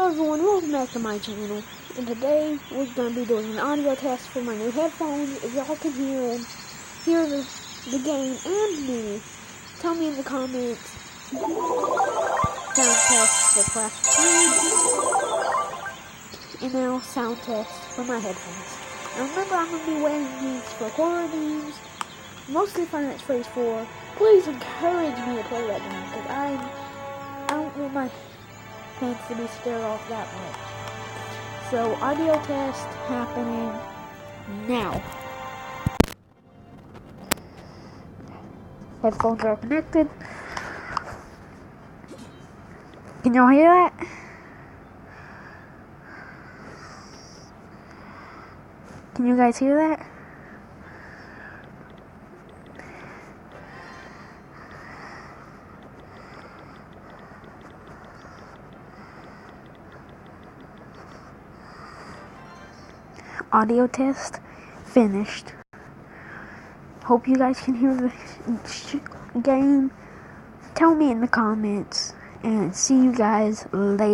Hello everyone, welcome back to my channel, and today we're going to be doing an audio test for my new headphones. If y'all can hear the game and me, tell me in the comments. Sound test for Clash of Clans, and now sound test for my headphones. Now remember, I'm going to be wearing these for horror games, mostly Five Nights at Freddy's 4. Please encourage me to play that game, because I don't want my hands to be scared off that much. So, audio test happening now. Headphones are connected. Can y'all hear that? Can you guys hear that? Audio test finished. Hope you guys can hear the game. Tell me in the comments, and see you guys later.